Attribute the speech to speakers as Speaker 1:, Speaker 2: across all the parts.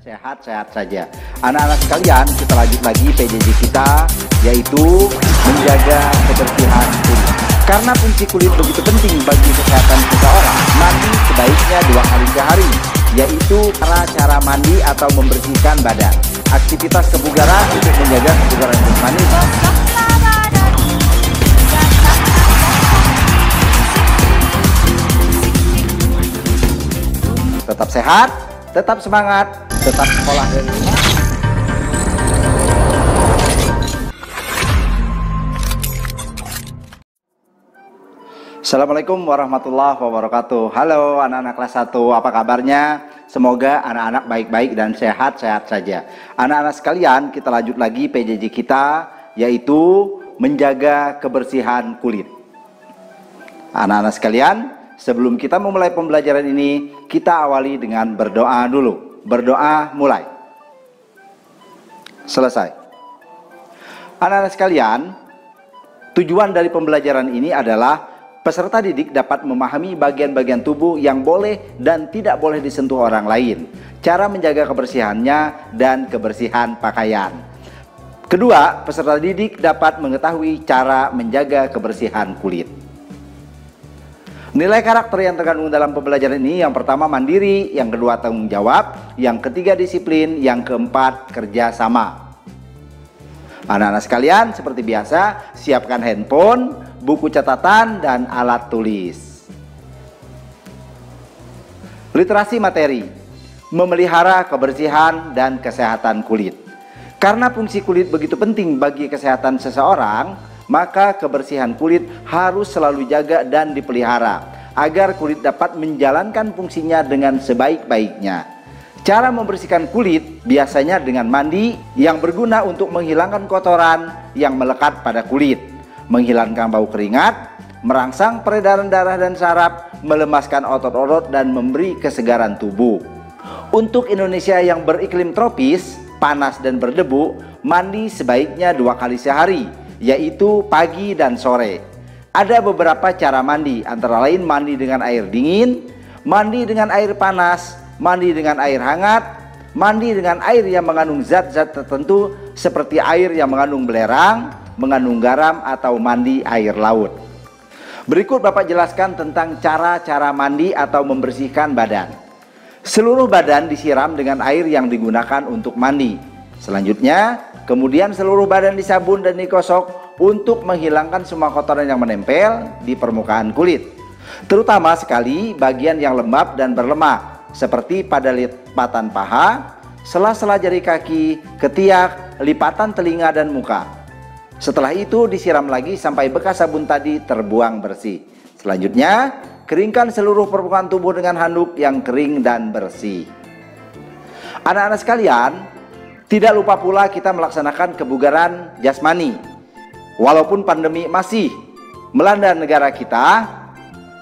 Speaker 1: sehat-sehat saja. Anak-anak sekalian, kita lanjut lagi PJJ kita, yaitu menjaga kebersihan kulit. Karena fungsi kulit begitu penting bagi kesehatan seseorang, mandi sebaiknya 2 kali sehari, yaitu cara mandi atau membersihkan badan. Aktivitas kebugaran untuk menjaga kebugaran jasmani. Tetap sehat, tetap semangat, tetap sekolah dari rumah. Assalamualaikum warahmatullahi wabarakatuh. Halo anak-anak kelas 1, apa kabarnya? Semoga anak-anak baik-baik dan sehat-sehat saja. Anak-anak sekalian, kita lanjut lagi PJJ kita, yaitu menjaga kebersihan kulit. Anak-anak sekalian, sebelum kita memulai pembelajaran ini, kita awali dengan berdoa dulu. Berdoa mulai. Selesai. Anak-anak sekalian, tujuan dari pembelajaran ini adalah peserta didik dapat memahami bagian-bagian tubuh yang boleh dan tidak boleh disentuh orang lain, cara menjaga kebersihannya, dan kebersihan pakaian. Kedua, peserta didik dapat mengetahui cara menjaga kebersihan kulit. Nilai karakter yang terkandung dalam pembelajaran ini, yang pertama mandiri, yang kedua tanggung jawab, yang ketiga disiplin, yang keempat kerjasama. Anak-anak sekalian, seperti biasa, siapkan handphone, buku catatan, dan alat tulis. Literasi materi, memelihara kebersihan dan kesehatan kulit. Karena fungsi kulit begitu penting bagi kesehatan seseorang, maka kebersihan kulit harus selalu dijaga dan dipelihara agar kulit dapat menjalankan fungsinya dengan sebaik-baiknya. Cara membersihkan kulit biasanya dengan mandi yang berguna untuk menghilangkan kotoran yang melekat pada kulit, menghilangkan bau keringat, merangsang peredaran darah dan saraf, melemaskan otot-otot, dan memberi kesegaran tubuh. Untuk Indonesia yang beriklim tropis, panas dan berdebu, mandi sebaiknya 2 kali sehari, yaitu pagi dan sore. Ada beberapa cara mandi, antara lain mandi dengan air dingin, mandi dengan air panas, mandi dengan air hangat, mandi dengan air yang mengandung zat-zat tertentu seperti air yang mengandung belerang, mengandung garam, atau mandi air laut. Berikut Bapak jelaskan tentang cara-cara mandi atau membersihkan badan. Seluruh badan disiram dengan air yang digunakan untuk mandi. Selanjutnya, kemudian seluruh badan disabun dan digosok untuk menghilangkan semua kotoran yang menempel di permukaan kulit, terutama sekali bagian yang lembab dan berlemak, seperti pada lipatan paha, sela-sela jari kaki, ketiak, lipatan telinga, dan muka. Setelah itu disiram lagi sampai bekas sabun tadi terbuang bersih. Selanjutnya, keringkan seluruh permukaan tubuh dengan handuk yang kering dan bersih. Anak-anak sekalian, tidak lupa pula kita melaksanakan kebugaran jasmani. Walaupun pandemi masih melanda negara kita,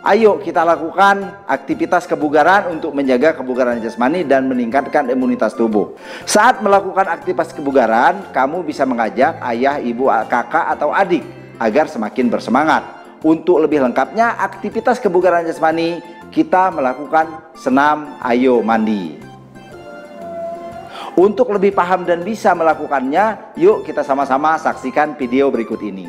Speaker 1: ayo kita lakukan aktivitas kebugaran untuk menjaga kebugaran jasmani dan meningkatkan imunitas tubuh. Saat melakukan aktivitas kebugaran, kamu bisa mengajak ayah, ibu, kakak, atau adik agar semakin bersemangat. Untuk lebih lengkapnya aktivitas kebugaran jasmani, kita melakukan senam ayo mandi. Untuk lebih paham dan bisa melakukannya, yuk kita sama-sama saksikan video berikut ini.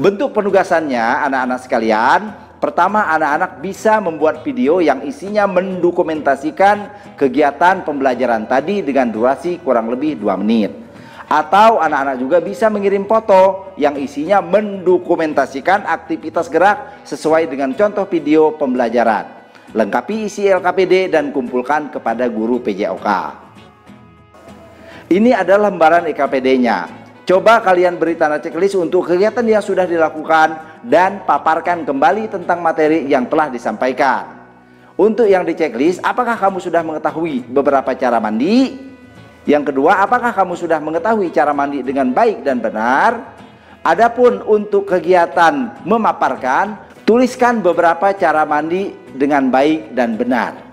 Speaker 1: Bentuk penugasannya anak-anak sekalian, pertama anak-anak bisa membuat video yang isinya mendokumentasikan kegiatan pembelajaran tadi dengan durasi kurang lebih 2 menit. Atau anak-anak juga bisa mengirim foto yang isinya mendokumentasikan aktivitas gerak sesuai dengan contoh video pembelajaran. Lengkapi isi LKPD dan kumpulkan kepada guru PJOK. Ini adalah lembaran LKPD-nya. Coba kalian beri tanda checklist untuk kegiatan yang sudah dilakukan dan paparkan kembali tentang materi yang telah disampaikan. Untuk yang di checklist, apakah kamu sudah mengetahui beberapa cara mandi? Yang kedua, apakah kamu sudah mengetahui cara mandi dengan baik dan benar? Adapun untuk kegiatan memaparkan, tuliskan beberapa cara mandi dengan baik dan benar.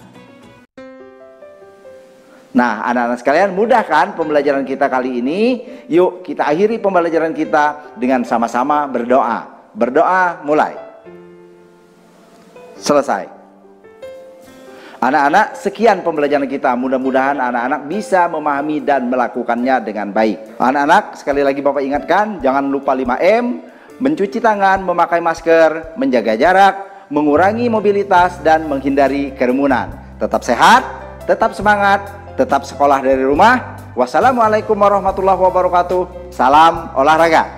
Speaker 1: Nah, anak-anak sekalian, mudah kan pembelajaran kita kali ini? Yuk kita akhiri pembelajaran kita dengan sama-sama berdoa. Berdoa mulai. Selesai. Anak-anak, sekian pembelajaran kita. Mudah-mudahan anak-anak bisa memahami dan melakukannya dengan baik. Anak-anak, sekali lagi Bapak ingatkan, jangan lupa 5M, mencuci tangan, memakai masker, menjaga jarak, mengurangi mobilitas, dan menghindari kerumunan. Tetap sehat, tetap semangat, tetap sekolah dari rumah. Wassalamualaikum warahmatullahi wabarakatuh. Salam olahraga.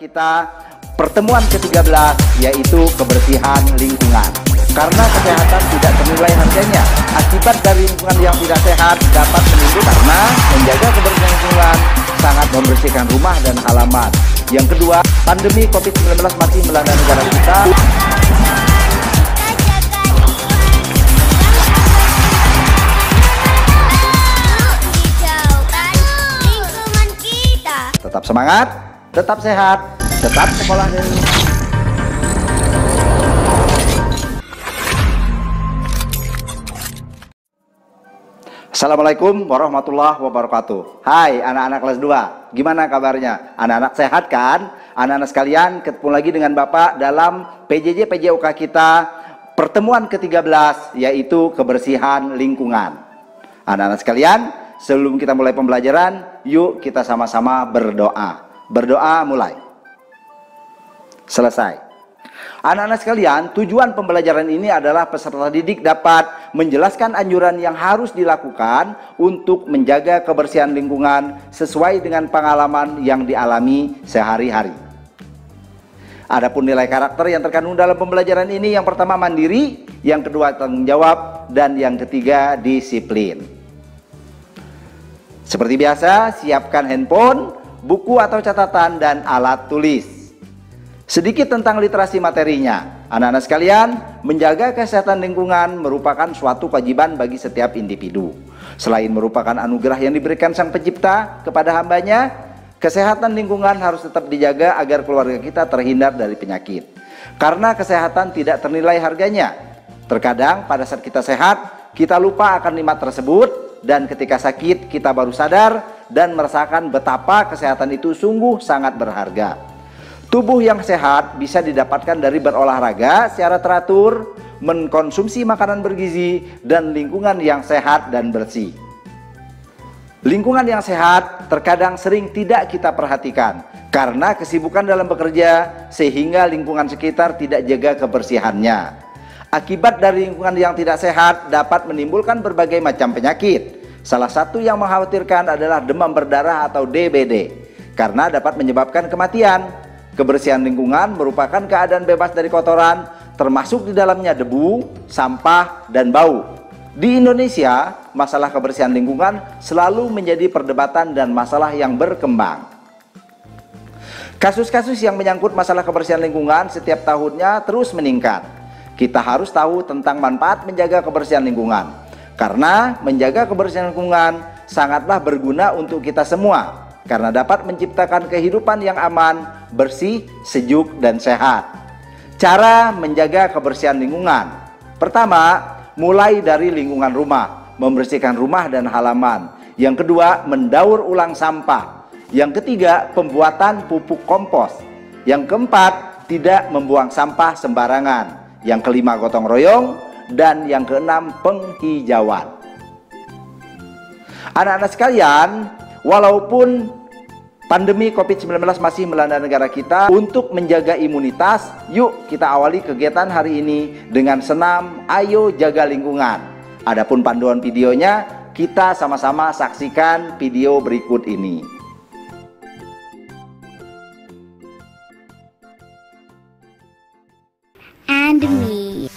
Speaker 1: Kita pertemuan ke-13 yaitu kebersihan lingkungan. Karena kesehatan tidak ternilai harganya. Akibat dari lingkungan yang tidak sehat dapat menimbulkan, karena menjaga kebersihan lingkungan sangat membersihkan rumah dan halaman. Yang kedua, pandemi COVID-19 masih melanda negara kita. Tetap semangat, tetap sehat, tetap sekolah dari rumah. Assalamualaikum warahmatullahi wabarakatuh. Hai anak-anak kelas 2, gimana kabarnya? Anak-anak sehat kan? Anak-anak sekalian, ketemu lagi dengan Bapak dalam PJJ PJOK kita pertemuan ke-13 yaitu kebersihan lingkungan. Anak-anak sekalian, sebelum kita mulai pembelajaran, yuk kita sama-sama berdoa. Berdoa mulai. Selesai. Anak-anak sekalian, tujuan pembelajaran ini adalah peserta didik dapat menjelaskan anjuran yang harus dilakukan untuk menjaga kebersihan lingkungan sesuai dengan pengalaman yang dialami sehari-hari. Adapun nilai karakter yang terkandung dalam pembelajaran ini, yang pertama mandiri, yang kedua tanggung jawab, dan yang ketiga disiplin. Seperti biasa, siapkan handphone, buku atau catatan, dan alat tulis. Sedikit tentang literasi materinya. Anak-anak sekalian, menjaga kesehatan lingkungan merupakan suatu kewajiban bagi setiap individu. Selain merupakan anugerah yang diberikan Sang Pencipta kepada hambanya, kesehatan lingkungan harus tetap dijaga agar keluarga kita terhindar dari penyakit. Karena kesehatan tidak ternilai harganya. Terkadang pada saat kita sehat, kita lupa akan nikmat tersebut, dan ketika sakit kita baru sadar dan merasakan betapa kesehatan itu sungguh sangat berharga. Tubuh yang sehat bisa didapatkan dari berolahraga secara teratur, mengkonsumsi makanan bergizi, dan lingkungan yang sehat dan bersih. Lingkungan yang sehat terkadang sering tidak kita perhatikan karena kesibukan dalam bekerja, sehingga lingkungan sekitar tidak jaga kebersihannya. Akibat dari lingkungan yang tidak sehat dapat menimbulkan berbagai macam penyakit. Salah satu yang mengkhawatirkan adalah demam berdarah atau DBD, karena dapat menyebabkan kematian. Kebersihan lingkungan merupakan keadaan bebas dari kotoran, termasuk di dalamnya debu, sampah, dan bau. Di Indonesia, masalah kebersihan lingkungan selalu menjadi perdebatan dan masalah yang berkembang. Kasus-kasus yang menyangkut masalah kebersihan lingkungan setiap tahunnya terus meningkat. kita harus tahu tentang manfaat menjaga kebersihan lingkungan. Karena menjaga kebersihan lingkungan sangatlah berguna untuk kita semua, karena dapat menciptakan kehidupan yang aman, bersih, sejuk, dan sehat. Cara menjaga kebersihan lingkungan: pertama, mulai dari lingkungan rumah, membersihkan rumah dan halaman. Yang kedua, mendaur ulang sampah. Yang ketiga, pembuatan pupuk kompos. Yang keempat, tidak membuang sampah sembarangan. Yang kelima, gotong royong. Dan yang keenam, penghijauan. Anak-anak sekalian, walaupun pandemi COVID-19 masih melanda negara kita, untuk menjaga imunitas, yuk kita awali kegiatan hari ini dengan senam Ayo Jaga Lingkungan. Adapun panduan videonya, kita sama-sama saksikan video berikut ini.
Speaker 2: And me.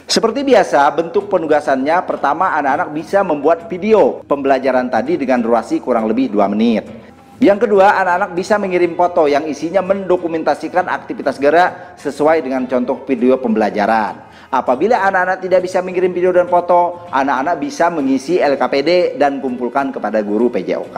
Speaker 1: Seperti biasa, bentuk penugasannya pertama anak-anak bisa membuat video pembelajaran tadi dengan durasi kurang lebih 2 menit. Yang kedua, anak-anak bisa mengirim foto yang isinya mendokumentasikan aktivitas gerak sesuai dengan contoh video pembelajaran. Apabila anak-anak tidak bisa mengirim video dan foto, anak-anak bisa mengisi LKPD dan kumpulkan kepada guru PJOK.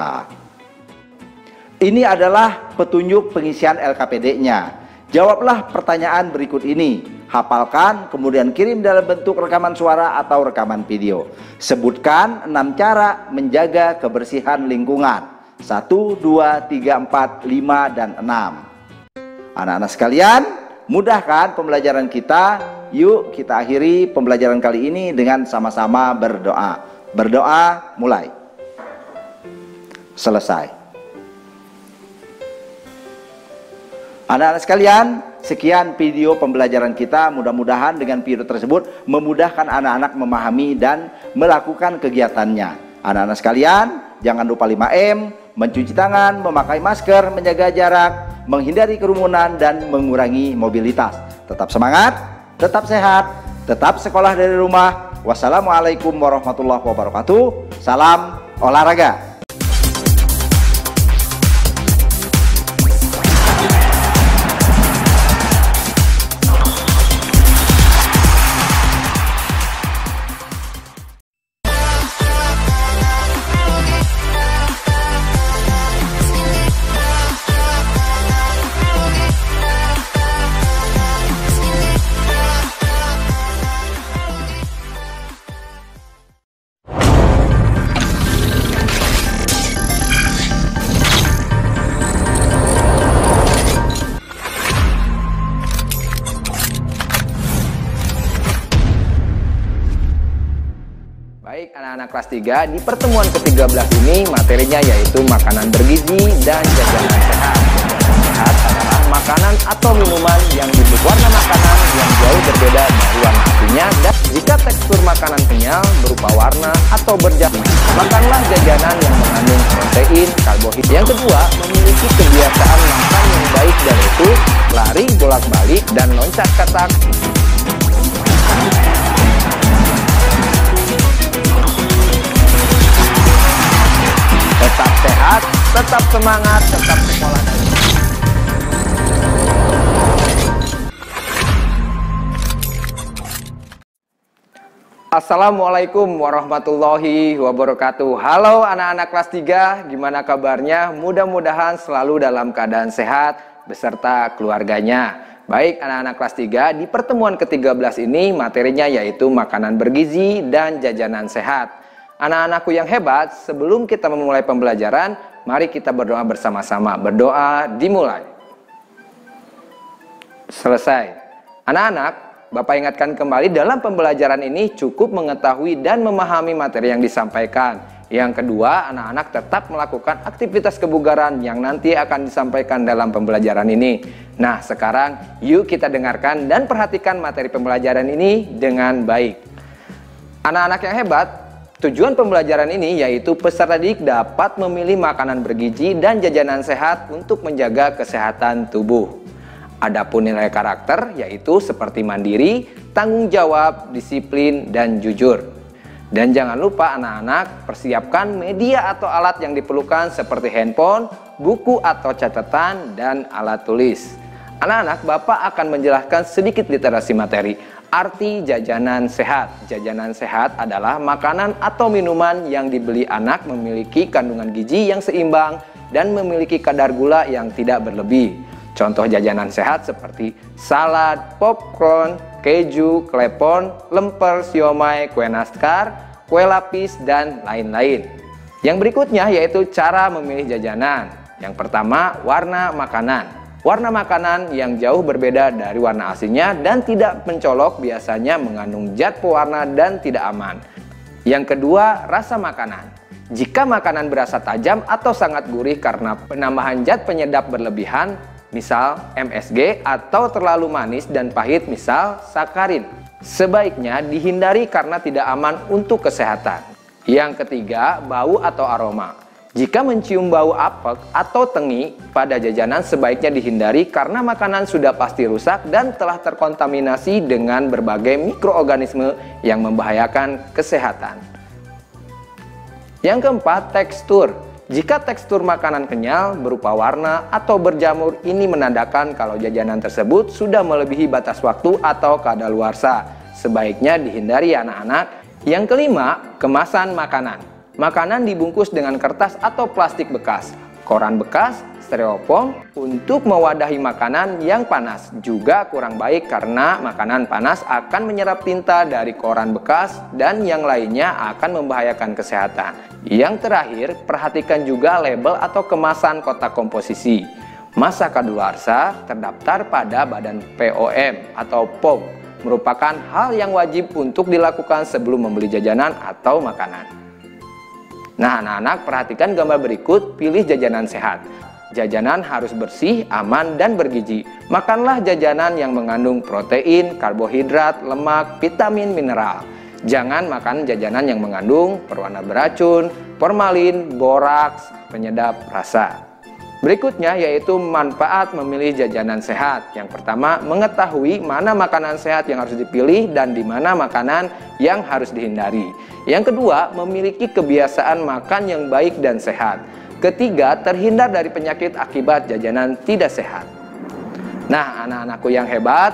Speaker 1: Ini adalah petunjuk pengisian LKPD-nya. Jawablah pertanyaan berikut ini. Hafalkan, kemudian kirim dalam bentuk rekaman suara atau rekaman video. Sebutkan 6 cara menjaga kebersihan lingkungan. 1, 2, 3, 4, 5, dan 6. Anak-anak sekalian, mudah kan pembelajaran kita? Yuk kita akhiri pembelajaran kali ini dengan sama-sama berdoa. Berdoa, mulai. Selesai. Anak-anak sekalian, sekian video pembelajaran kita. Mudah-mudahan dengan video tersebut memudahkan anak-anak memahami dan melakukan kegiatannya. Anak-anak sekalian, jangan lupa 5M, mencuci tangan, memakai masker, menjaga jarak, menghindari kerumunan, dan mengurangi mobilitas. Tetap semangat, tetap sehat, tetap sekolah dari rumah. Wassalamualaikum warahmatullahi wabarakatuh. Salam olahraga.
Speaker 2: anak-anak kelas 3, di pertemuan ke-13 ini materinya yaitu makanan bergizi dan jajanan sehat. Sehat adalah makanan atau minuman yang dibentuk warna makanan yang jauh berbeda dari warna aslinya, dan jika tekstur makanan kenyal berupa warna atau berjamur, makanlah jajanan yang mengandung protein, karbohidrat. Yang kedua, memiliki kebiasaan makan yang baik, dan itu lari bolak-balik dan loncat katak. Tetap sehat, tetap semangat, tetap sekolah. Assalamualaikum warahmatullahi wabarakatuh. Halo anak-anak kelas 3, gimana kabarnya? Mudah-mudahan selalu dalam keadaan sehat beserta keluarganya. Baik anak-anak kelas 3, di pertemuan ke-13 ini materinya yaitu makanan bergizi dan jajanan sehat. Anak-anakku yang hebat, sebelum kita memulai pembelajaran, mari kita berdoa bersama-sama. Berdoa dimulai. Selesai. Anak-anak, Bapak ingatkan kembali, dalam pembelajaran ini cukup mengetahui dan memahami materi yang disampaikan. Yang kedua, anak-anak tetap melakukan aktivitas kebugaran yang nanti akan disampaikan dalam pembelajaran ini. Nah, sekarang yuk kita dengarkan dan perhatikan materi pembelajaran ini dengan baik. Anak-anak yang hebat, tujuan pembelajaran ini yaitu peserta didik dapat memilih makanan bergizi dan jajanan sehat untuk menjaga kesehatan tubuh. Adapun nilai karakter yaitu seperti mandiri, tanggung jawab, disiplin, dan jujur. Dan jangan lupa anak-anak persiapkan media atau alat yang diperlukan seperti handphone, buku atau catatan, dan alat tulis. Anak-anak, Bapak akan menjelaskan sedikit literasi materi. Arti jajanan sehat. Jajanan sehat adalah makanan atau minuman yang dibeli anak memiliki kandungan gizi yang seimbang dan memiliki kadar gula yang tidak berlebih. Contoh jajanan sehat seperti salad, popcorn, keju, klepon, lemper, siomay, kue nastar, kue lapis, dan lain-lain. Yang berikutnya yaitu cara memilih jajanan. Yang pertama, warna makanan. Warna makanan yang jauh berbeda dari warna aslinya dan tidak mencolok biasanya mengandung zat pewarna dan tidak aman. Yang kedua, rasa makanan. Jika makanan berasa tajam atau sangat gurih karena penambahan zat penyedap berlebihan, misal MSG, atau terlalu manis dan pahit, misal sakarin, sebaiknya dihindari karena tidak aman untuk kesehatan. Yang ketiga, bau atau aroma. Jika mencium bau apek atau tengi pada jajanan, sebaiknya dihindari karena makanan sudah pasti rusak dan telah terkontaminasi dengan berbagai mikroorganisme yang membahayakan kesehatan. Yang keempat, tekstur. Jika tekstur makanan kenyal berupa warna atau berjamur, ini menandakan kalau jajanan tersebut sudah melebihi batas waktu atau kadaluarsa. Sebaiknya dihindari anak-anak. Yang kelima, kemasan makanan. Makanan dibungkus dengan kertas atau plastik bekas, koran bekas, styrofoam untuk mewadahi makanan yang panas. Juga kurang baik karena makanan panas akan menyerap tinta dari koran bekas dan yang lainnya akan membahayakan kesehatan. Yang terakhir, perhatikan juga label atau kemasan kotak komposisi. Masa kadaluarsa terdaftar pada Badan POM atau POM, merupakan hal yang wajib untuk dilakukan sebelum membeli jajanan atau makanan. Nah, anak-anak, perhatikan gambar berikut, pilih jajanan sehat. Jajanan harus bersih, aman, dan bergizi. Makanlah jajanan yang mengandung protein, karbohidrat, lemak, vitamin, mineral. Jangan makan jajanan yang mengandung perwarna beracun, formalin, boraks, penyedap rasa. Berikutnya yaitu manfaat memilih jajanan sehat. Yang pertama, mengetahui mana makanan sehat yang harus dipilih dan di mana makanan yang harus dihindari. Yang kedua, memiliki kebiasaan makan yang baik dan sehat. Ketiga, terhindar dari penyakit akibat jajanan tidak sehat. Nah, anak-anakku yang hebat,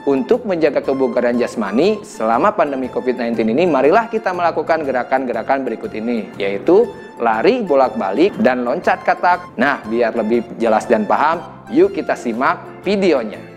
Speaker 2: untuk menjaga kebugaran jasmani selama pandemi COVID-19 ini, marilah kita melakukan gerakan-gerakan berikut ini, yaitu lari bolak-balik dan loncat katak. Nah, biar lebih jelas dan paham, yuk kita simak videonya.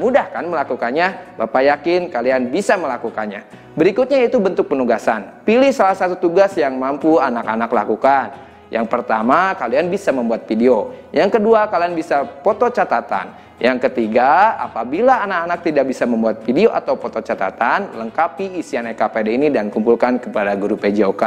Speaker 2: mudah kan melakukannya? Bapak yakin kalian bisa melakukannya. Berikutnya yaitu bentuk penugasan. Pilih salah satu tugas yang mampu anak-anak lakukan. Yang pertama, kalian bisa membuat video. Yang kedua, kalian bisa foto catatan. Yang ketiga, apabila anak-anak tidak bisa membuat video atau foto catatan, lengkapi isian LKPD ini dan kumpulkan kepada guru PJOK.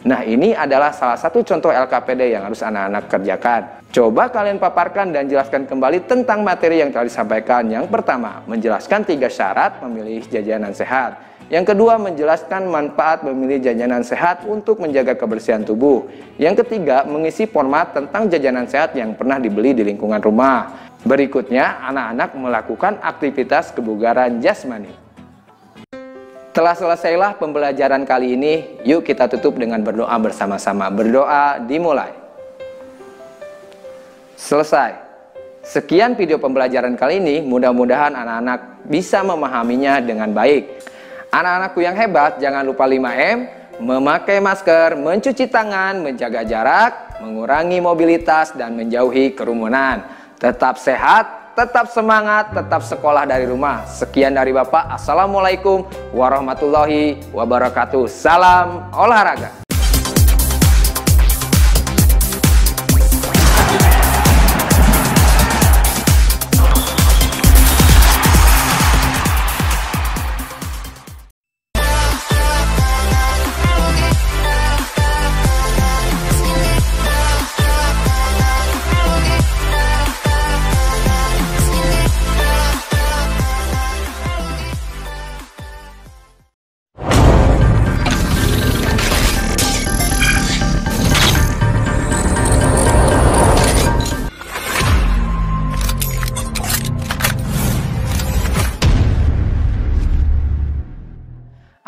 Speaker 2: Nah, ini adalah salah satu contoh LKPD yang harus anak-anak kerjakan. Coba kalian paparkan dan jelaskan kembali tentang materi yang telah disampaikan. Yang pertama, menjelaskan 3 syarat memilih jajanan sehat. Yang kedua, menjelaskan manfaat memilih jajanan sehat untuk menjaga kebersihan tubuh. Yang ketiga, mengisi format tentang jajanan sehat yang pernah dibeli di lingkungan rumah. Berikutnya, anak-anak melakukan aktivitas kebugaran jasmani. Telah selesailah pembelajaran kali ini, yuk kita tutup dengan berdoa bersama-sama. Berdoa dimulai. Selesai. Sekian video pembelajaran kali ini, mudah-mudahan anak-anak bisa memahaminya dengan baik. Anak-anakku yang hebat, jangan lupa 5M, memakai masker, mencuci tangan, menjaga jarak, mengurangi mobilitas, dan menjauhi kerumunan. Tetap sehat, tetap semangat, tetap sekolah dari rumah. Sekian dari Bapak. Assalamualaikum warahmatullahi wabarakatuh. Salam olahraga.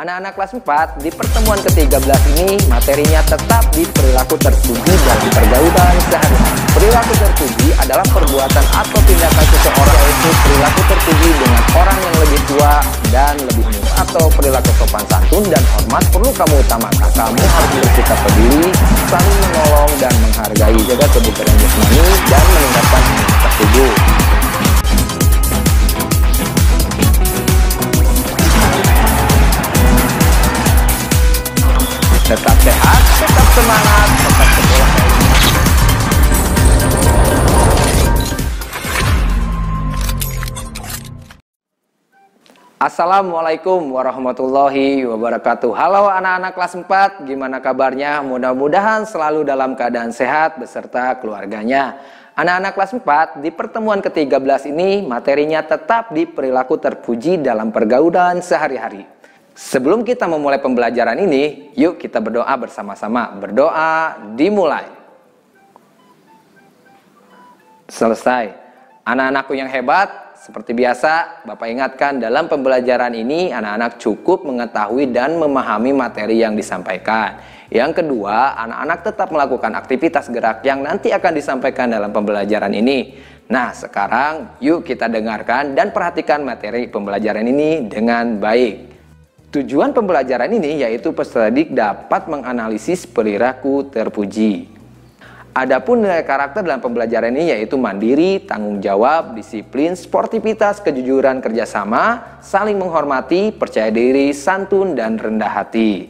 Speaker 2: Anak-anak kelas 4, di pertemuan ke-13 ini materinya tetap di perilaku terpuji dalam pergaulan sehari-hari. Perilaku terpuji adalah perbuatan atau tindakan seseorang, yaitu perilaku terpuji dengan orang yang lebih tua dan lebih muda, atau perilaku sopan santun dan hormat perlu kamu utamakan. Kamu harus bersikap peduli, saling menolong dan menghargai, jaga kebugaran jasmani dan meningkatkan imunitas tubuh. Tetap sehat, tetap semangat, tetap sekolah. Assalamualaikum warahmatullahi wabarakatuh. Halo anak-anak kelas 4, gimana kabarnya? Mudah-mudahan selalu dalam keadaan sehat beserta keluarganya. Anak-anak kelas 4, di pertemuan ke-13 ini materinya tetap di perilaku terpuji dalam pergaulan sehari-hari. Sebelum kita memulai pembelajaran ini, yuk kita berdoa bersama-sama. Berdoa dimulai. Selesai. Anak-anakku yang hebat, seperti biasa, Bapak ingatkan dalam pembelajaran ini anak-anak cukup mengetahui dan memahami materi yang disampaikan. Yang kedua, anak-anak tetap melakukan aktivitas gerak yang nanti akan disampaikan dalam pembelajaran ini. Nah, sekarang yuk kita dengarkan dan perhatikan materi pembelajaran ini dengan baik. Tujuan pembelajaran ini yaitu peserta didik dapat menganalisis perilaku terpuji. Adapun nilai karakter dalam pembelajaran ini yaitu mandiri, tanggung jawab, disiplin, sportivitas, kejujuran, kerjasama, saling menghormati, percaya diri, santun, dan rendah hati.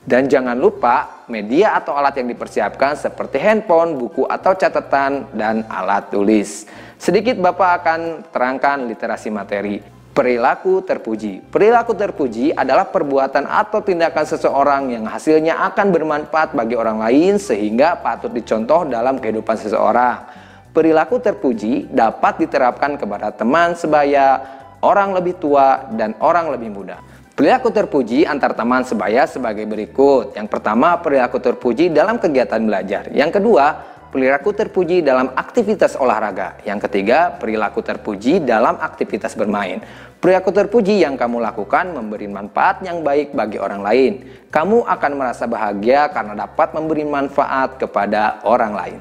Speaker 2: Dan jangan lupa media atau alat yang dipersiapkan seperti handphone, buku atau catatan, dan alat tulis. Sedikit Bapak akan terangkan literasi materi. Perilaku terpuji. Perilaku terpuji adalah perbuatan atau tindakan seseorang yang hasilnya akan bermanfaat bagi orang lain sehingga patut dicontoh dalam kehidupan seseorang. Perilaku terpuji dapat diterapkan kepada teman sebaya, orang lebih tua, dan orang lebih muda. Perilaku terpuji antar teman sebaya sebagai berikut. Yang pertama, perilaku terpuji dalam kegiatan belajar. Yang kedua, perilaku terpuji dalam aktivitas olahraga. Yang ketiga, perilaku terpuji dalam aktivitas bermain. Perilaku terpuji yang kamu lakukan memberi manfaat yang baik bagi orang lain. Kamu akan merasa bahagia karena dapat memberi manfaat kepada orang lain.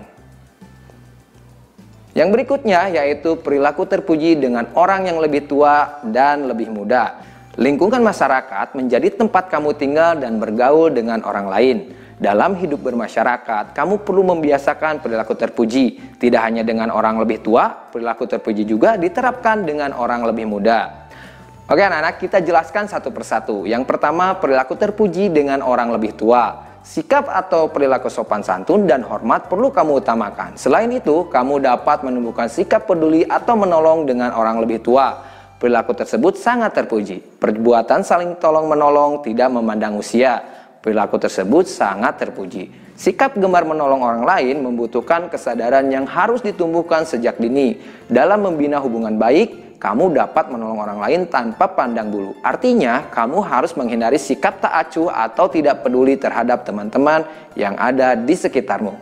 Speaker 2: Yang berikutnya yaitu perilaku terpuji dengan orang yang lebih tua dan lebih muda. Lingkungan masyarakat menjadi tempat kamu tinggal dan bergaul dengan orang lain. Dalam hidup bermasyarakat, kamu perlu membiasakan perilaku terpuji. Tidak hanya dengan orang lebih tua, perilaku terpuji juga diterapkan dengan orang lebih muda. Oke anak-anak, kita jelaskan satu persatu. Yang pertama, perilaku terpuji dengan orang lebih tua. Sikap atau perilaku sopan santun dan hormat perlu kamu utamakan. Selain itu, kamu dapat menumbuhkan sikap peduli atau menolong dengan orang lebih tua. Perilaku tersebut sangat terpuji. Perbuatan saling tolong-menolong tidak memandang usia. Perilaku tersebut sangat terpuji. Sikap gemar menolong orang lain membutuhkan kesadaran yang harus ditumbuhkan sejak dini. Dalam membina hubungan baik, kamu dapat menolong orang lain tanpa pandang bulu. Artinya, kamu harus menghindari sikap tak acuh atau tidak peduli terhadap teman-teman yang ada di sekitarmu.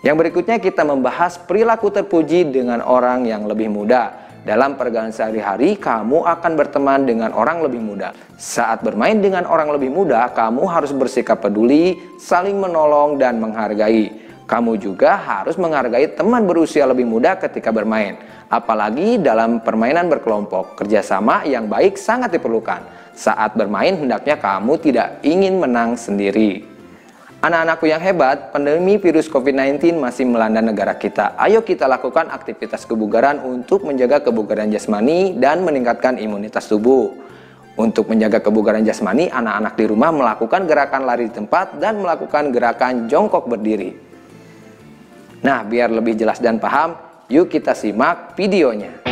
Speaker 2: Yang berikutnya kita membahas perilaku terpuji dengan orang yang lebih muda. Dalam pergaulan sehari-hari, kamu akan berteman dengan orang lebih muda. Saat bermain dengan orang lebih muda, kamu harus bersikap peduli, saling menolong, dan menghargai. Kamu juga harus menghargai teman berusia lebih muda ketika bermain. Apalagi dalam permainan berkelompok, kerjasama yang baik sangat diperlukan. Saat bermain, hendaknya kamu tidak ingin menang sendiri. Anak-anakku yang hebat, pandemi virus COVID-19 masih melanda negara kita. Ayo kita lakukan aktivitas kebugaran untuk menjaga kebugaran jasmani dan meningkatkan imunitas tubuh. Untuk menjaga kebugaran jasmani, anak-anak di rumah melakukan gerakan lari di tempat dan melakukan gerakan jongkok berdiri. Nah, biar lebih jelas dan paham, yuk kita simak videonya.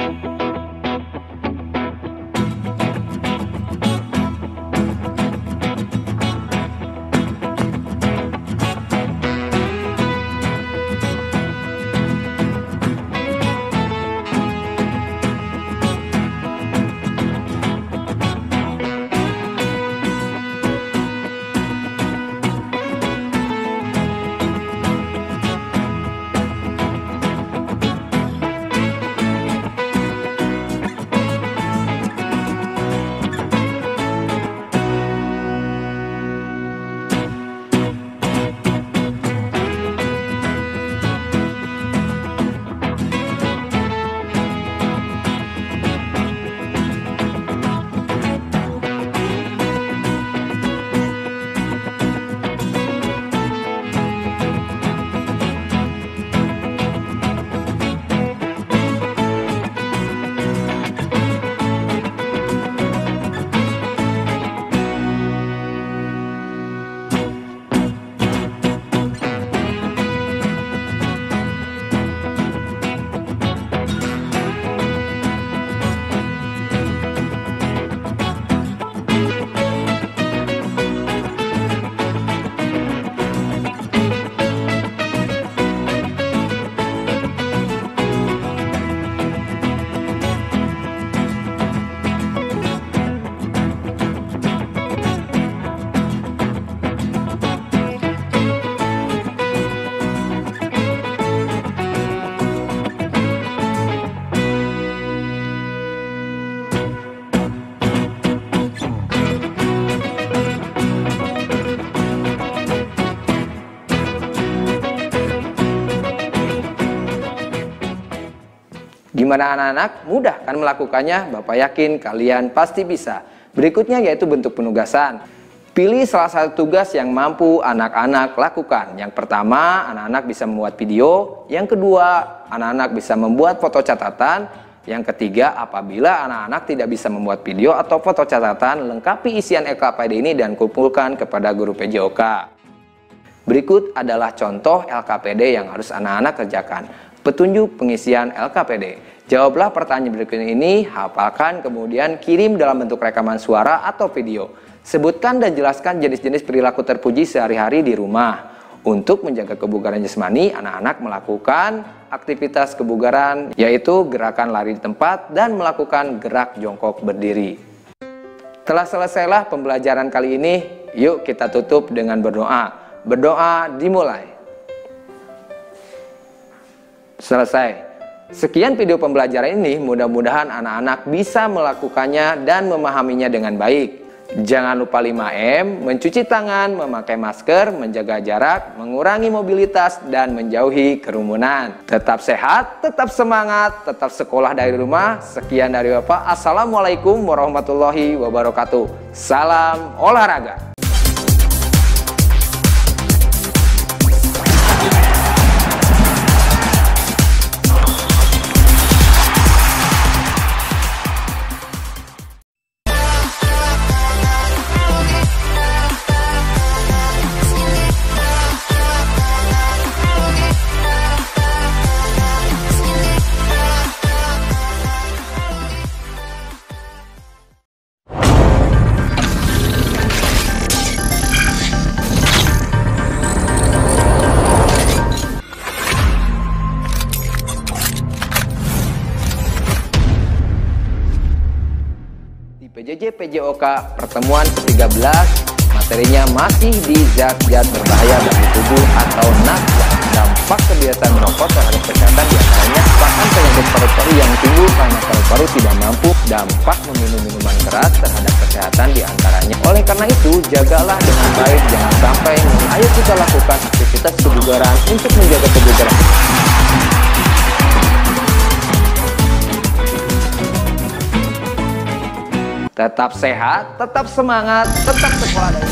Speaker 2: Gimana anak-anak? Mudah kan melakukannya? Bapak yakin kalian pasti bisa. Berikutnya yaitu bentuk penugasan. Pilih salah satu tugas yang mampu anak-anak lakukan. Yang pertama, anak-anak bisa membuat video. Yang kedua, anak-anak bisa membuat foto catatan. Yang ketiga, apabila anak-anak tidak bisa membuat video atau foto catatan, lengkapi isian LKPD ini dan kumpulkan kepada guru PJOK. Berikut adalah contoh LKPD yang harus anak-anak kerjakan. Petunjuk pengisian LKPD. Jawablah pertanyaan berikut ini, hafalkan, kemudian kirim dalam bentuk rekaman suara atau video. Sebutkan dan jelaskan jenis-jenis perilaku terpuji sehari-hari di rumah. Untuk menjaga kebugaran jasmani, anak-anak melakukan aktivitas kebugaran, yaitu gerakan lari di tempat dan melakukan gerak jongkok berdiri. Telah selesailah pembelajaran kali ini, yuk kita tutup dengan berdoa. Berdoa dimulai. Selesai. Sekian video pembelajaran ini, mudah-mudahan anak-anak bisa melakukannya dan memahaminya dengan baik. Jangan lupa 5M, mencuci tangan, memakai masker, menjaga jarak, mengurangi mobilitas, dan menjauhi kerumunan. Tetap sehat, tetap semangat, tetap sekolah dari rumah. Sekian dari Bapak. Assalamualaikum warahmatullahi wabarakatuh. Salam olahraga. PJJ PJOK pertemuan ke-13, materinya masih di zat-zat berbahaya bagi tubuh atau NABZA. Dampak kebiasaan merokok terhadap kesehatan diantaranya bahkan penyakit paru-paru yang timbul karena paru-paru tidak mampu, dampak meminum minuman keras terhadap kesehatan diantaranya. Oleh karena itu, jagalah dengan baik, jangan sampai. Ayo kita lakukan aktivitas kebugaran untuk menjaga kebugaran. Tetap sehat, tetap semangat, tetap sekolah.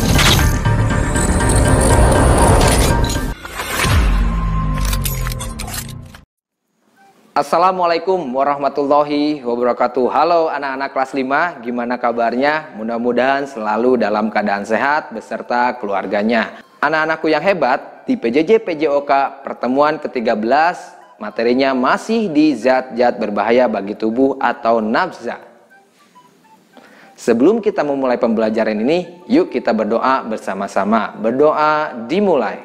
Speaker 2: Assalamualaikum warahmatullahi wabarakatuh. Halo anak-anak kelas 5, gimana kabarnya? Mudah-mudahan selalu dalam keadaan sehat beserta keluarganya. Anak-anakku yang hebat, di PJJ PJOK pertemuan ke-13, materinya masih di zat-zat berbahaya bagi tubuh atau NABZA. Sebelum kita memulai pembelajaran ini, yuk kita berdoa bersama-sama. Berdoa dimulai.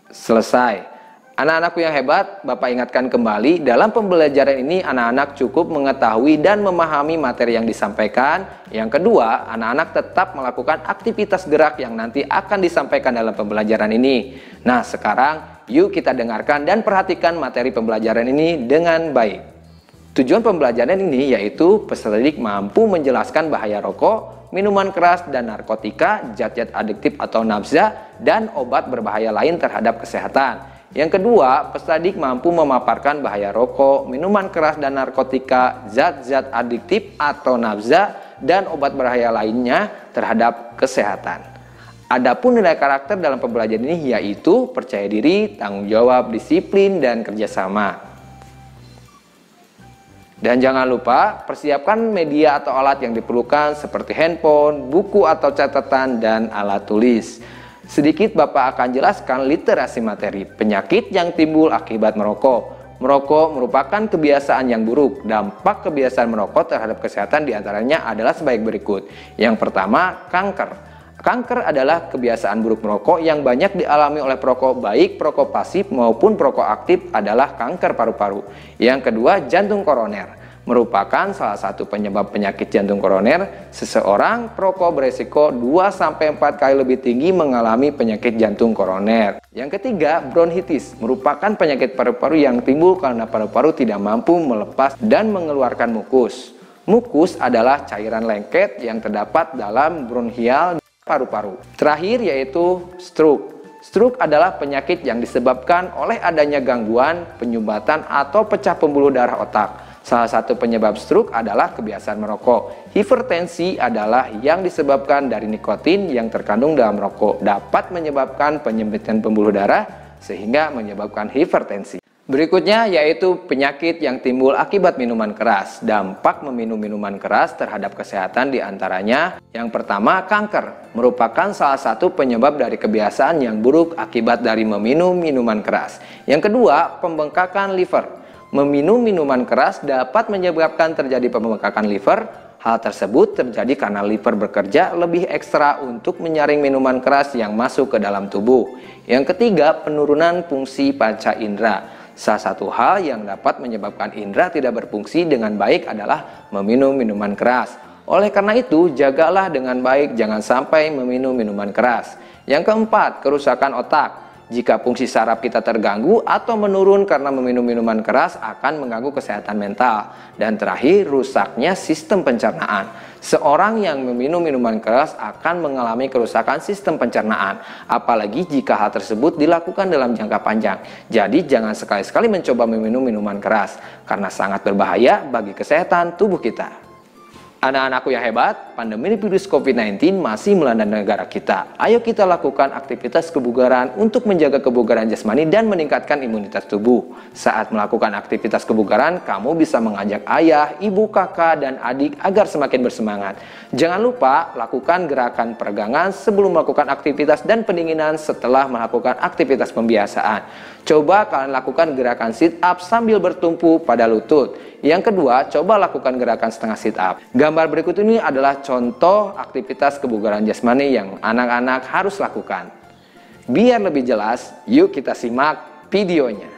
Speaker 2: Selesai. Anak-anakku yang hebat, Bapak ingatkan kembali, dalam pembelajaran ini anak-anak cukup mengetahui dan memahami materi yang disampaikan. Yang kedua, anak-anak tetap melakukan aktivitas gerak yang nanti akan disampaikan dalam pembelajaran ini. Nah, sekarang yuk kita dengarkan dan perhatikan materi pembelajaran ini dengan baik. Tujuan pembelajaran ini yaitu peserta didik mampu menjelaskan bahaya rokok, minuman keras, dan narkotika, zat-zat adiktif atau NABZA, dan obat berbahaya lain terhadap kesehatan. Yang kedua, peserta didik mampu memaparkan bahaya rokok, minuman keras, dan narkotika, zat-zat adiktif atau NABZA, dan obat berbahaya lainnya terhadap kesehatan. Adapun nilai karakter dalam pembelajaran ini yaitu percaya diri, tanggung jawab, disiplin, dan kerjasama. Dan jangan lupa persiapkan media atau alat yang diperlukan seperti handphone, buku atau catatan, dan alat tulis. Sedikit Bapak akan jelaskan literasi materi. Penyakit yang timbul akibat merokok. Merokok merupakan kebiasaan yang buruk. Dampak kebiasaan merokok terhadap kesehatan diantaranya adalah sebaik berikut. Yang pertama, kanker. Kanker adalah kebiasaan buruk merokok yang banyak dialami oleh perokok, baik perokok pasif maupun perokok aktif adalah kanker paru-paru. Yang kedua, jantung koroner. Merupakan salah satu penyebab penyakit jantung koroner. Seseorang perokok beresiko 2-4 kali lebih tinggi mengalami penyakit jantung koroner. Yang ketiga, bronkitis. Merupakan penyakit paru-paru yang timbul karena paru-paru tidak mampu melepas dan mengeluarkan mukus. Mukus adalah cairan lengket yang terdapat dalam bronhial paru-paru. Terakhir yaitu stroke. Stroke adalah penyakit yang disebabkan oleh adanya gangguan penyumbatan atau pecah pembuluh darah otak. Salah satu penyebab stroke adalah kebiasaan merokok. Hipertensi adalah yang disebabkan dari nikotin yang terkandung dalam rokok, dapat menyebabkan penyempitan pembuluh darah sehingga menyebabkan hipertensi. Berikutnya yaitu penyakit yang timbul akibat minuman keras. Dampak meminum minuman keras terhadap kesehatan diantaranya yang pertama, kanker. Merupakan salah satu penyebab dari kebiasaan yang buruk akibat dari meminum minuman keras. Yang kedua, pembengkakan liver. Meminum minuman keras dapat menyebabkan terjadi pembengkakan liver. Hal tersebut terjadi karena liver bekerja lebih ekstra untuk menyaring minuman keras yang masuk ke dalam tubuh. Yang ketiga, penurunan fungsi panca indera. Salah satu hal yang dapat menyebabkan indera tidak berfungsi dengan baik adalah meminum minuman keras. Oleh karena itu, jagalah dengan baik, jangan sampai meminum minuman keras. Yang keempat, kerusakan otak. Jika fungsi saraf kita terganggu atau menurun karena meminum minuman keras akan mengganggu kesehatan mental. Dan terakhir, rusaknya sistem pencernaan. Seorang yang meminum minuman keras akan mengalami kerusakan sistem pencernaan, apalagi jika hal tersebut dilakukan dalam jangka panjang. Jadi jangan sekali-sekali mencoba meminum minuman keras, karena sangat berbahaya bagi kesehatan tubuh kita. Anak-anakku yang hebat, pandemi virus COVID-19 masih melanda negara kita. Ayo kita lakukan aktivitas kebugaran untuk menjaga kebugaran jasmani dan meningkatkan imunitas tubuh. Saat melakukan aktivitas kebugaran, kamu bisa mengajak ayah, ibu, kakak, dan adik agar semakin bersemangat. Jangan lupa lakukan gerakan peregangan sebelum melakukan aktivitas dan pendinginan setelah melakukan aktivitas pembiasaan. Coba kalian lakukan gerakan sit up sambil bertumpu pada lutut. Yang kedua, coba lakukan gerakan setengah sit up. Gambar berikut ini adalah contoh aktivitas kebugaran jasmani yang anak-anak harus lakukan. Biar lebih jelas, yuk kita simak videonya.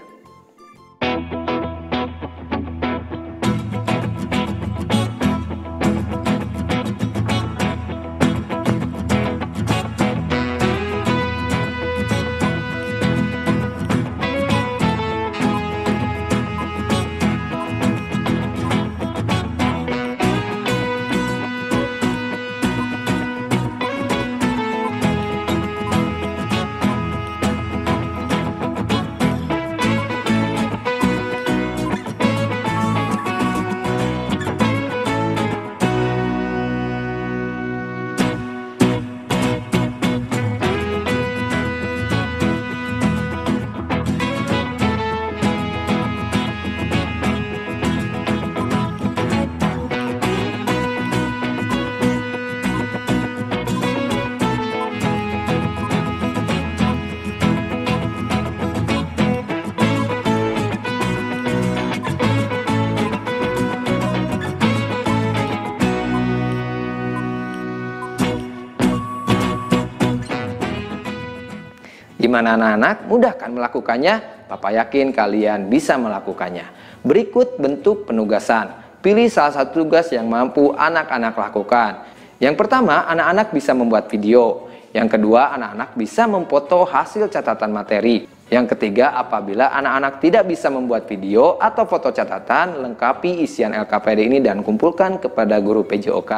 Speaker 2: Gimana anak-anak? Mudah kan melakukannya? Papa yakin kalian bisa melakukannya. Berikut bentuk penugasan. Pilih salah satu tugas yang mampu anak-anak lakukan. Yang pertama, anak-anak bisa membuat video. Yang kedua, anak-anak bisa memfoto hasil catatan materi. Yang ketiga, apabila anak-anak tidak bisa membuat video atau foto catatan, lengkapi isian LKPD ini dan kumpulkan kepada guru PJOK.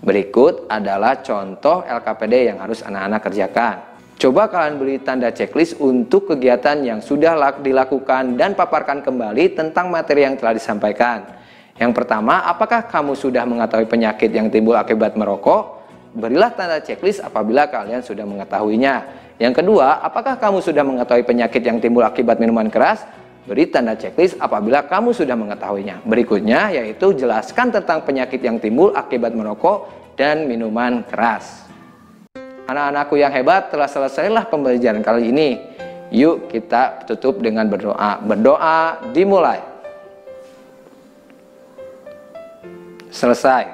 Speaker 2: Berikut adalah contoh LKPD yang harus anak-anak kerjakan. Coba kalian beri tanda checklist untuk kegiatan yang sudah dilakukan dan paparkan kembali tentang materi yang telah disampaikan. Yang pertama, apakah kamu sudah mengetahui penyakit yang timbul akibat merokok? Berilah tanda checklist apabila kalian sudah mengetahuinya. Yang kedua, apakah kamu sudah mengetahui penyakit yang timbul akibat minuman keras? Beri tanda checklist apabila kamu sudah mengetahuinya. Berikutnya yaitu jelaskan tentang penyakit yang timbul akibat merokok dan minuman keras. Anak-anakku yang hebat, telah selesailah pembelajaran kali ini. Yuk kita tutup dengan berdoa. Berdoa dimulai. Selesai.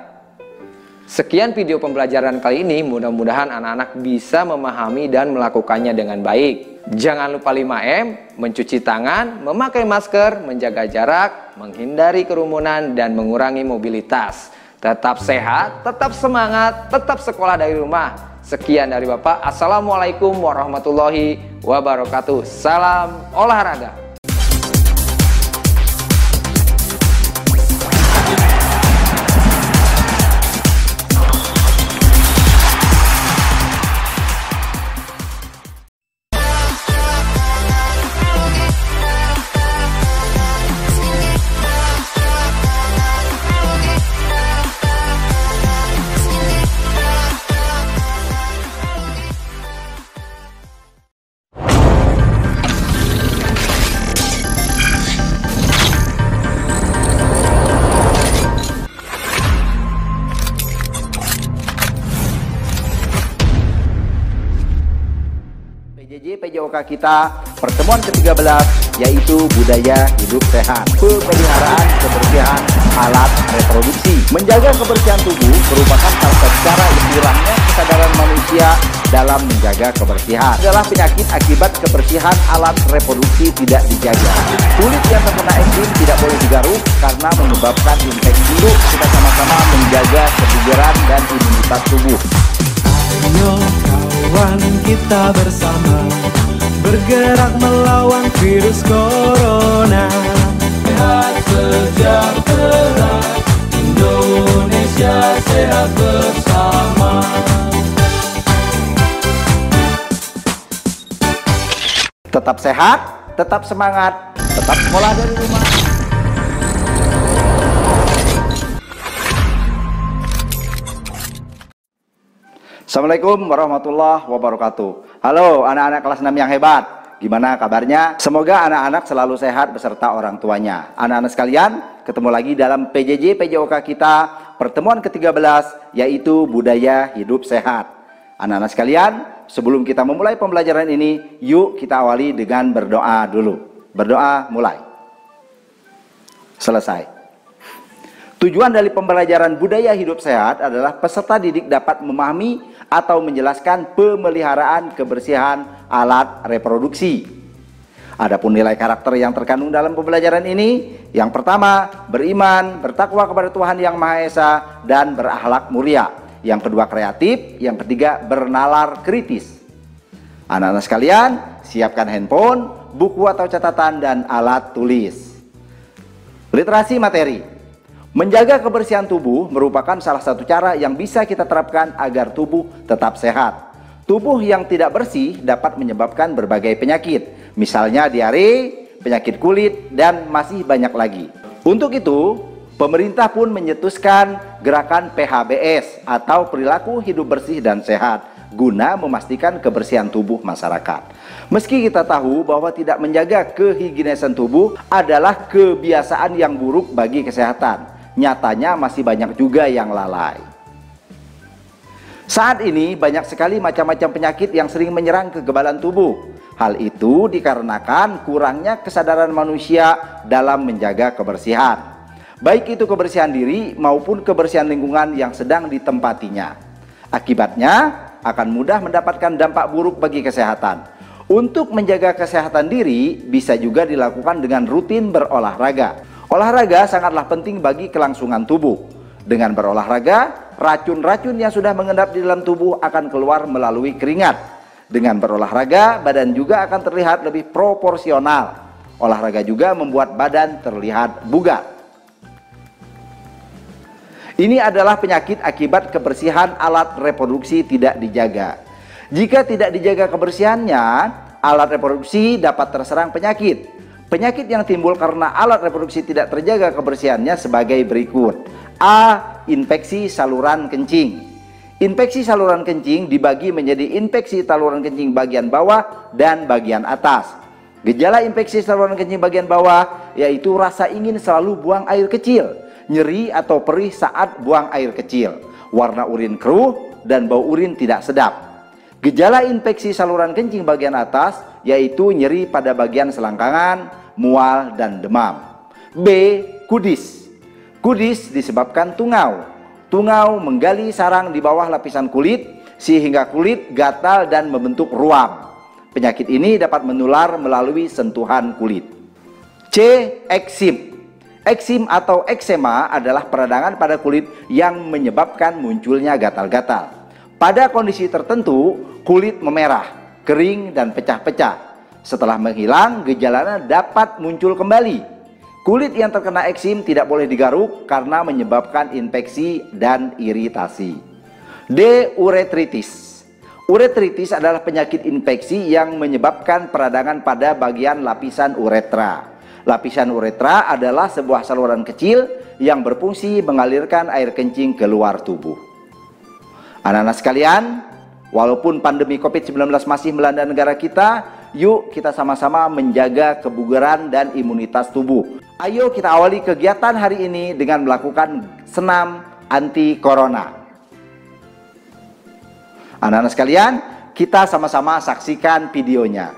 Speaker 2: Sekian video pembelajaran kali ini, mudah-mudahan anak-anak bisa memahami dan melakukannya dengan baik. Jangan lupa 5M, mencuci tangan, memakai masker, menjaga jarak, menghindari kerumunan, dan mengurangi mobilitas. Tetap sehat, tetap semangat, tetap sekolah dari rumah. Sekian dari Bapak. Assalamualaikum warahmatullahi wabarakatuh. Salam olahraga.
Speaker 1: PJOK kita pertemuan ke-13 yaitu budaya hidup sehat, pemeliharaan kebersihan alat reproduksi. Menjaga kebersihan tubuh merupakan salah satu cara hilangnya kesadaran manusia dalam menjaga kebersihan. Adalah penyakit akibat kebersihan alat reproduksi tidak dijaga. Kulit yang terkena eksim tidak boleh digaruk karena menyebabkan infeksi. Yuk kita sama-sama menjaga kebugaran dan imunitas tubuh.
Speaker 3: Ayo kawan, kita bersama bergerak melawan virus corona. Sehat sejahtera, Indonesia sehat bersama.
Speaker 1: Tetap sehat, tetap semangat, tetap sekolah dari rumah. Assalamualaikum warahmatullahi wabarakatuh. Halo anak-anak kelas 6 yang hebat. Gimana kabarnya? Semoga anak-anak selalu sehat beserta orang tuanya. Anak-anak sekalian, ketemu lagi dalam PJJ PJOK kita pertemuan ke-13 yaitu budaya hidup sehat. Anak-anak sekalian, sebelum kita memulai pembelajaran ini, yuk kita awali dengan berdoa dulu. Berdoa mulai. Selesai. Tujuan dari pembelajaran budaya hidup sehat adalah peserta didik dapat memahami atau menjelaskan pemeliharaan kebersihan alat reproduksi. Adapun nilai karakter yang terkandung dalam pembelajaran ini, yang pertama, beriman, bertakwa kepada Tuhan Yang Maha Esa, dan berakhlak mulia. Yang kedua, kreatif. Yang ketiga, bernalar kritis. Anak-anak sekalian, siapkan handphone, buku atau catatan, dan alat tulis. Literasi materi. Menjaga kebersihan tubuh merupakan salah satu cara yang bisa kita terapkan agar tubuh tetap sehat. Tubuh yang tidak bersih dapat menyebabkan berbagai penyakit, misalnya diare, penyakit kulit, dan masih banyak lagi. Untuk itu, pemerintah pun menyetuskan gerakan PHBS atau perilaku hidup bersih dan sehat guna memastikan kebersihan tubuh masyarakat. Meski kita tahu bahwa tidak menjaga kehigienesan tubuh adalah kebiasaan yang buruk bagi kesehatan, nyatanya masih banyak juga yang lalai. Saat ini banyak sekali macam-macam penyakit yang sering menyerang kekebalan tubuh. Hal itu dikarenakan kurangnya kesadaran manusia dalam menjaga kebersihan, baik itu kebersihan diri maupun kebersihan lingkungan yang sedang ditempatinya. Akibatnya akan mudah mendapatkan dampak buruk bagi kesehatan. Untuk menjaga kesehatan diri bisa juga dilakukan dengan rutin berolahraga. Olahraga sangatlah penting bagi kelangsungan tubuh. Dengan berolahraga, racun-racun yang sudah mengendap di dalam tubuh akan keluar melalui keringat. Dengan berolahraga, badan juga akan terlihat lebih proporsional. Olahraga juga membuat badan terlihat bugar. Ini adalah penyakit akibat kebersihan alat reproduksi tidak dijaga. Jika tidak dijaga kebersihannya, alat reproduksi dapat terserang penyakit. Penyakit yang timbul karena alat reproduksi tidak terjaga kebersihannya sebagai berikut. A. Infeksi saluran kencing. Infeksi saluran kencing dibagi menjadi infeksi saluran kencing bagian bawah dan bagian atas. Gejala infeksi saluran kencing bagian bawah yaitu rasa ingin selalu buang air kecil, nyeri atau perih saat buang air kecil, warna urin keruh, dan bau urin tidak sedap. Gejala infeksi saluran kencing bagian atas yaitu nyeri pada bagian selangkangan, mual, dan demam. B. Kudis. Kudis disebabkan tungau. Tungau menggali sarang di bawah lapisan kulit sehingga kulit gatal dan membentuk ruam. Penyakit ini dapat menular melalui sentuhan kulit. C. Eksim. Eksim atau eksema adalah peradangan pada kulit yang menyebabkan munculnya gatal-gatal. Pada kondisi tertentu, kulit memerah, kering, dan pecah-pecah. Setelah menghilang, gejalanya dapat muncul kembali. Kulit yang terkena eksim tidak boleh digaruk karena menyebabkan infeksi dan iritasi. D. Uretritis. Uretritis adalah penyakit infeksi yang menyebabkan peradangan pada bagian lapisan uretra. Lapisan uretra adalah sebuah saluran kecil yang berfungsi mengalirkan air kencing keluar tubuh. Anak-anak sekalian, walaupun pandemi COVID-19 masih melanda negara kita, yuk kita sama-sama menjaga kebugaran dan imunitas tubuh. Ayo kita awali kegiatan hari ini dengan melakukan senam anti corona. Anak-anak sekalian, kita sama-sama saksikan videonya.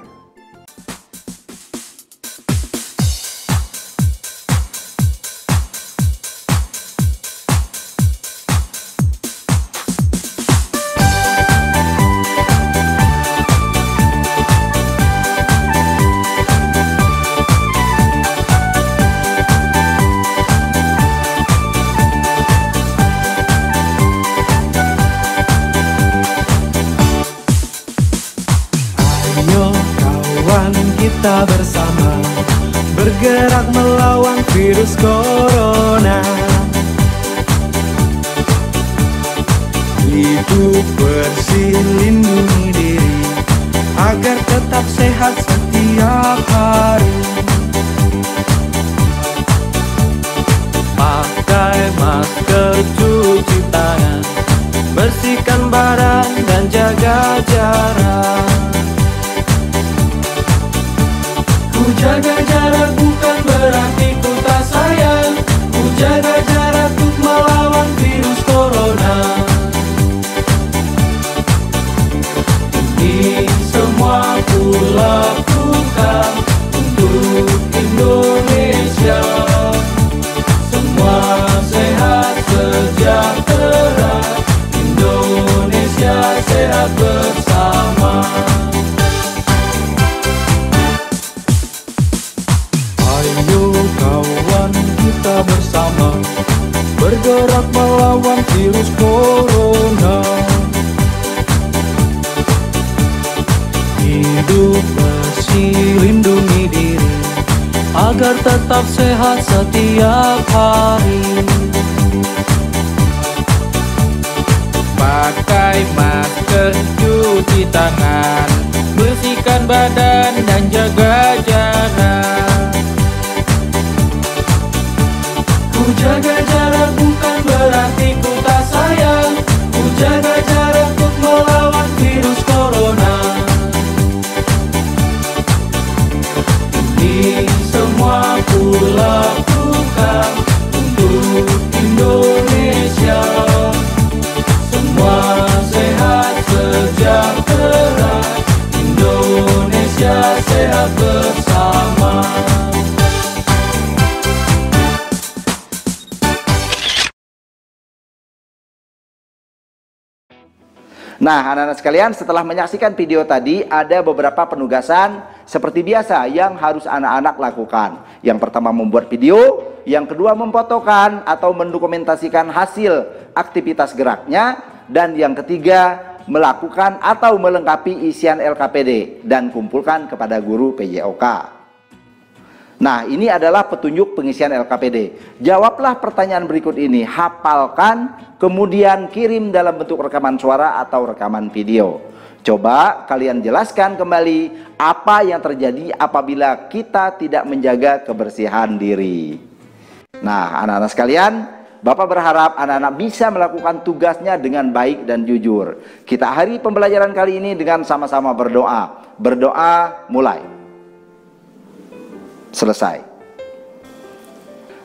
Speaker 3: Kita bersama bergerak melawan virus corona. Hidup bersih, lindungi diri agar tetap sehat setiap hari. Pakai masker, cuci tangan, bersihkan badan dan jaga jarak. Ku jaga jarak bukan berarti ku tak sayang. Ku jaga jarak untuk melawan virus corona. Ini semua ku lakukan untuk Indonesia. Semua sehat sejahtera, Indonesia sehat bersama. Bersama bergerak melawan virus corona. Hidup bersih, lindungi diri agar tetap sehat setiap hari. Pakai masker, cuci tangan, bersihkan badan dan jaga jarak. Ku jaga jarak bukan berarti ku tak sayang. Ku jaga jarak untuk melawan virus corona. Ini semua ku lakukan untuk Indonesia. Semua sehat sejahtera, Indonesia sehat bersama.
Speaker 1: Nah, anak-anak sekalian, setelah menyaksikan video tadi, ada beberapa penugasan seperti biasa yang harus anak-anak lakukan. Yang pertama membuat video, yang kedua memfotokan atau mendokumentasikan hasil aktivitas geraknya, dan yang ketiga melakukan atau melengkapi isian LKPD dan kumpulkan kepada guru PJOK. Nah, ini adalah petunjuk pengisian LKPD. Jawablah pertanyaan berikut ini, hafalkan, kemudian kirim dalam bentuk rekaman suara atau rekaman video. Coba kalian jelaskan kembali apa yang terjadi apabila kita tidak menjaga kebersihan diri. Nah, anak-anak sekalian, Bapak berharap anak-anak bisa melakukan tugasnya dengan baik dan jujur. Kita akhiri pembelajaran kali ini dengan sama-sama berdoa. Berdoa mulai. Selesai.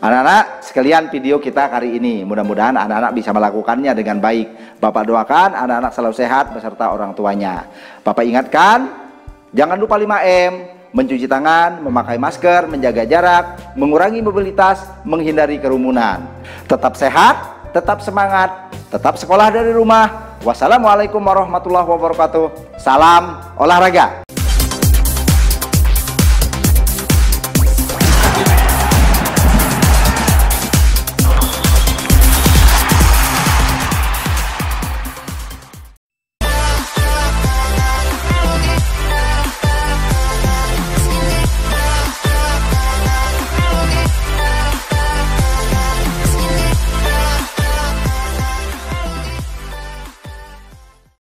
Speaker 1: Anak-anak sekalian, video kita hari ini mudah-mudahan anak-anak bisa melakukannya dengan baik. Bapak doakan anak-anak selalu sehat beserta orang tuanya. Bapak ingatkan, jangan lupa 5M, mencuci tangan, memakai masker, menjaga jarak, mengurangi mobilitas, menghindari kerumunan. Tetap sehat, tetap semangat, tetap sekolah dari rumah. Wassalamualaikum warahmatullahi wabarakatuh. Salam olahraga.